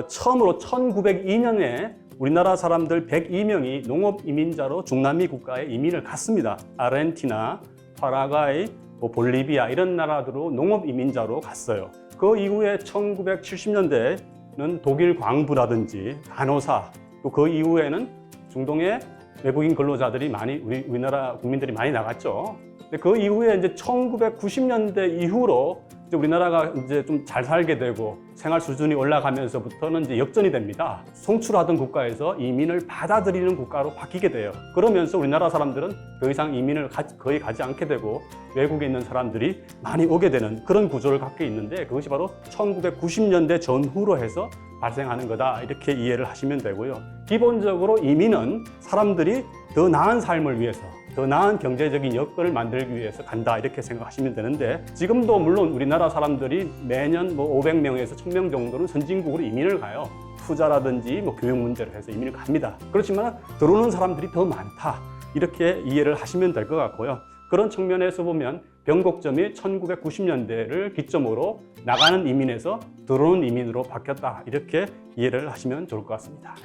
처음으로 1902년에 우리나라 사람들 102명이 농업 이민자로 중남미 국가에 이민을 갔습니다. 아르헨티나, 파라과이, 볼리비아 이런 나라들로 농업 이민자로 갔어요. 그 이후에 1970년대는 독일 광부라든지 간호사, 또 그 이후에는 중동의 외국인 근로자들이 많이 우리나라 국민들이 많이 나갔죠. 근데 그 이후에 이제 1990년대 이후로 이제 우리나라가 이제 좀 잘 살게 되고 생활 수준이 올라가면서부터는 이제 역전이 됩니다. 송출하던 국가에서 이민을 받아들이는 국가로 바뀌게 돼요. 그러면서 우리나라 사람들은 더 이상 이민을 거의 가지 않게 되고 외국에 있는 사람들이 많이 오게 되는 그런 구조를 갖고 있는데, 그것이 바로 1990년대 전후로 해서 발생하는 거다, 이렇게 이해를 하시면 되고요. 기본적으로 이민은 사람들이 더 나은 삶을 위해서, 더 나은 경제적인 여건을 만들기 위해서 간다, 이렇게 생각하시면 되는데, 지금도 물론 우리나라 사람들이 매년 500명에서 1000명 정도는 선진국으로 이민을 가요. 투자라든지 교육 문제로 해서 이민을 갑니다. 그렇지만 들어오는 사람들이 더 많다, 이렇게 이해를 하시면 될 것 같고요. 그런 측면에서 보면 변곡점이 1990년대를 기점으로 나가는 이민에서 들어오는 이민으로 바뀌었다, 이렇게 이해를 하시면 좋을 것 같습니다.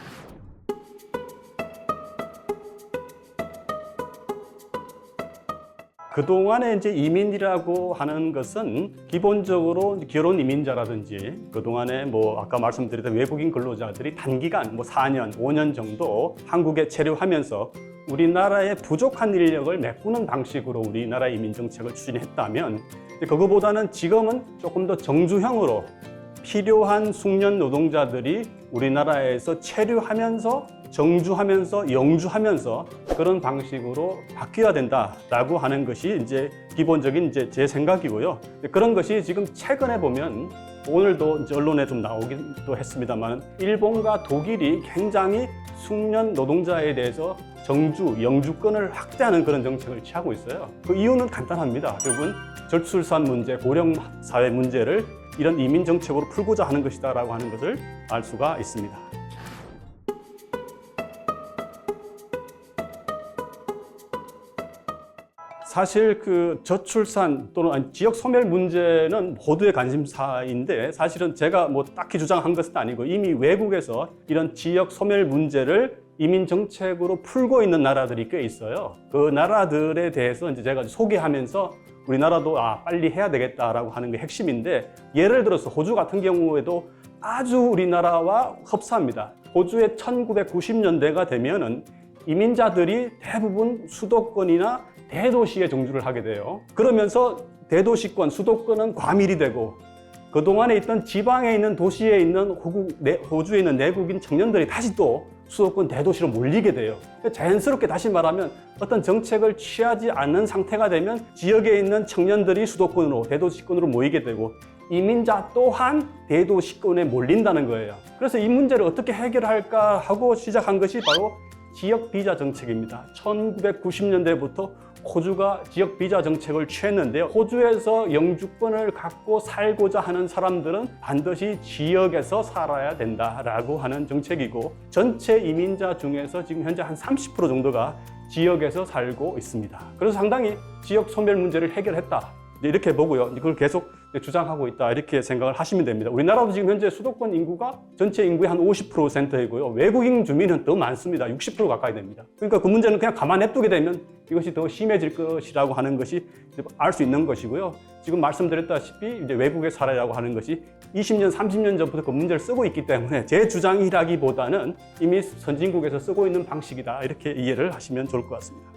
그동안에 이제 이민이라고 하는 것은 기본적으로 결혼 이민자라든지 그동안에 아까 말씀드렸던 외국인 근로자들이 단기간 4년, 5년 정도 한국에 체류하면서 우리나라의 부족한 인력을 메꾸는 방식으로 우리나라 이민 정책을 추진했다면, 그거보다는 지금은 조금 더 정주형으로 필요한 숙련 노동자들이 우리나라에서 체류하면서 정주하면서 영주하면서 그런 방식으로 바뀌어야 된다라고 하는 것이 이제 기본적인 제 생각이고요. 그런 것이 지금 최근에 보면, 오늘도 이제 언론에 좀 나오기도 했습니다만, 일본과 독일이 굉장히 숙련 노동자에 대해서 정주, 영주권을 확대하는 그런 정책을 취하고 있어요. 그 이유는 간단합니다. 결국은 저출산 문제, 고령 사회 문제를 이런 이민 정책으로 풀고자 하는 것이다라고 하는 것을 알 수가 있습니다. 사실 저출산 또는 지역 소멸 문제는 모두의 관심사인데, 사실은 제가 딱히 주장한 것은 아니고 이미 외국에서 이런 지역 소멸 문제를 이민 정책으로 풀고 있는 나라들이 꽤 있어요. 그 나라들에 대해서 이제 제가 소개하면서 우리나라도 빨리 해야 되겠다라고 하는 게 핵심인데, 예를 들어서 호주 같은 경우에도 아주 우리나라와 흡사합니다. 호주의 1990년대가 되면은 이민자들이 대부분 수도권이나 대도시에 정주를 하게 돼요. 그러면서 대도시권, 수도권은 과밀이 되고, 그동안에 있던 지방에 있는 도시에 있는 호주에 있는 내국인 청년들이 다시 또 수도권 대도시로 몰리게 돼요. 자연스럽게 다시 말하면 어떤 정책을 취하지 않는 상태가 되면 지역에 있는 청년들이 수도권으로, 대도시권으로 모이게 되고, 이민자 또한 대도시권에 몰린다는 거예요. 그래서 이 문제를 어떻게 해결할까 하고 시작한 것이 바로 지역 비자 정책입니다. 1990년대부터 호주가 지역 비자 정책을 취했는데요. 호주에서 영주권을 갖고 살고자 하는 사람들은 반드시 지역에서 살아야 된다라고 하는 정책이고, 전체 이민자 중에서 지금 현재 한 30% 정도가 지역에서 살고 있습니다. 그래서 상당히 지역 소멸 문제를 해결했다, 이렇게 보고요. 이걸 계속 주장하고 있다, 이렇게 생각을 하시면 됩니다. 우리나라도 지금 현재 수도권 인구가 전체 인구의 한 50%이고요. 외국인 주민은 더 많습니다. 60% 가까이 됩니다. 그러니까 그 문제는 그냥 가만 냅두게 되면 이것이 더 심해질 것이라고 하는 것이 알 수 있는 것이고요. 지금 말씀드렸다시피 이제 외국의 사례라고 하는 것이 20년, 30년 전부터 그 문제를 쓰고 있기 때문에 제 주장이라기보다는 이미 선진국에서 쓰고 있는 방식이다, 이렇게 이해를 하시면 좋을 것 같습니다.